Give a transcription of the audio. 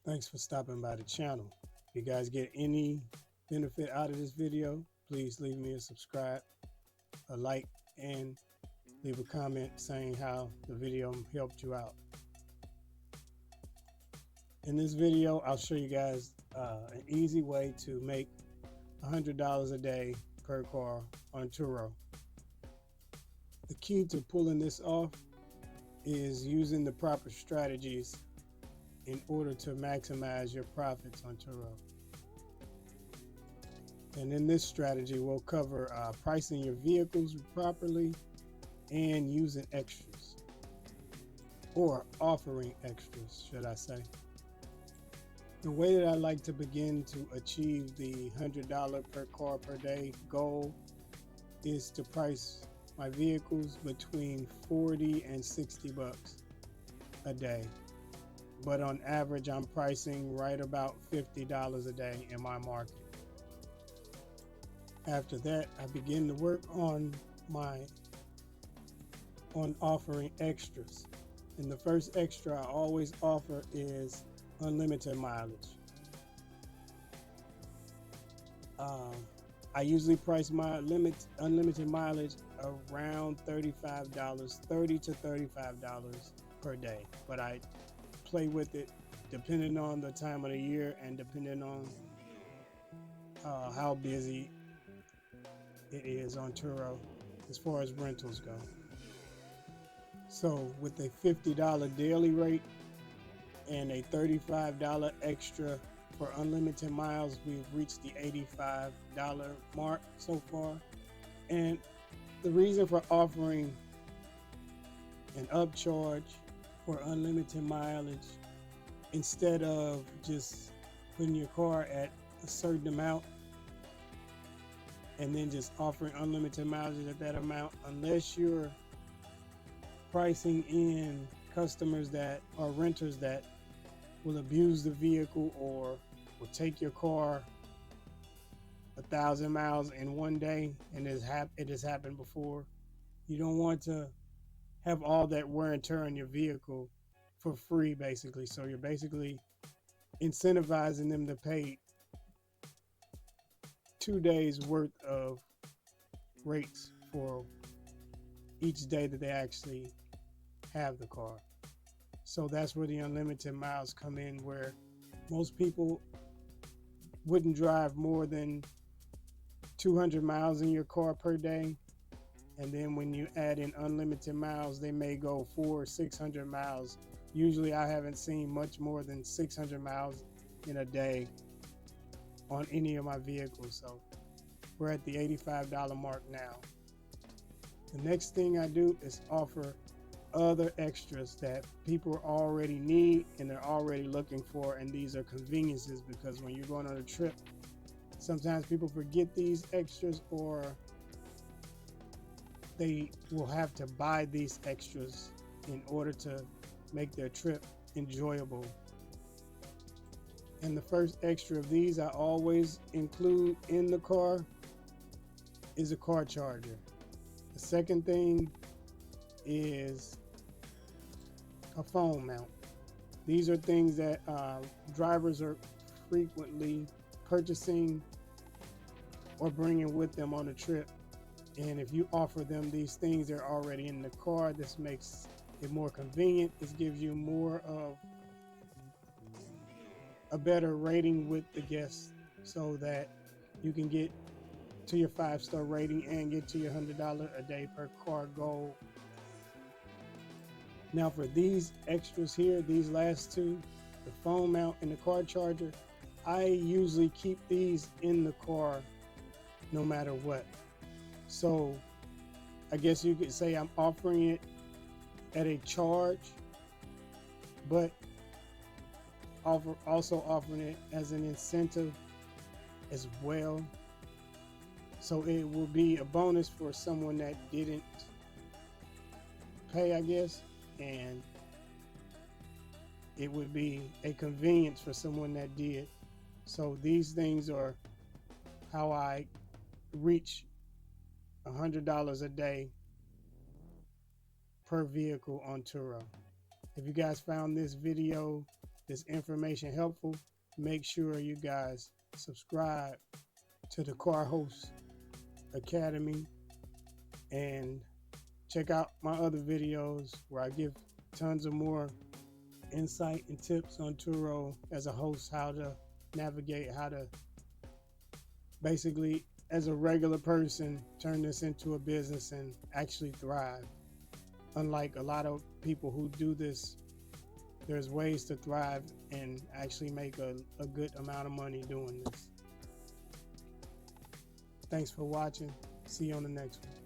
Thanks for stopping by the channel. If you guys get any benefit out of this video, please leave me a subscribe, a like, and leave a comment saying how the video helped you out. In this video, I'll show you guys an easy way to make $100 a day per car on Turo. The key to pulling this off is using the proper strategies in order to maximize your profits on Turo. And in this strategy, we'll cover pricing your vehicles properly and using extras, or offering extras, should I say. The way that I like to begin to achieve the $100 per car per day goal is to price my vehicles between 40 and 60 bucks a day. But on average, I'm pricing right about $50 a day in my market. After that, I begin to work on offering extras. And the first extra I always offer is unlimited mileage. I usually price my unlimited mileage around $35, $30 to $35 per day. But I play with it depending on the time of the year and depending on how busy it is on Turo as far as rentals go. So with a $50 daily rate and a $35 extra for unlimited miles, we've reached the $85 mark so far. And the reason for offering an upcharge for unlimited mileage instead of just putting your car at a certain amount and then just offering unlimited mileage at that amount, unless you're pricing in customers that are renters that will abuse the vehicle or will take your car 1,000 miles in one day, and it has happened before. You don't want to have all that wear and tear on your vehicle for free, basically. So you're basically incentivizing them to pay 2 days worth of rates for each day that they actually have the car. So that's where the unlimited miles come in, where most people wouldn't drive more than 200 miles in your car per day. And then when you add in unlimited miles, they may go 400 or 600 miles. Usually I haven't seen much more than 600 miles in a day on any of my vehicles. So we're at the $85 mark now. The next thing I do is offer other extras that people already need and they're already looking for, and these are conveniences, because when you're going on a trip, sometimes people forget these extras, or they will have to buy these extras in order to make their trip enjoyable. And the first extra of these I always include in the car is a car charger. The second thing is a phone mount. These are things that drivers are frequently purchasing or bringing with them on a trip. And if you offer them these things, they're already in the car. This makes it more convenient. This gives you more of a better rating with the guests, so that you can get to your 5-star rating and get to your $100 a day per car goal. Now for these extras here, these last two, the phone mount and the car charger, I usually keep these in the car no matter what. So I guess you could say I'm offering it at a charge, but also offering it as an incentive as well. So it will be a bonus for someone that didn't pay, I guess, and it would be a convenience for someone that did. So these things are how I reach $100 a day per vehicle on Turo. If you guys found this video this information helpful, make sure you guys subscribe to the Car Host Academy and check out my other videos where I give tons of more insight and tips on Turo as a host, how to navigate, how to basically, as a regular person, turn this into a business and actually thrive. Unlike a lot of people who do this, there's ways to thrive and actually make a good amount of money doing this. Thanks for watching. See you on the next one.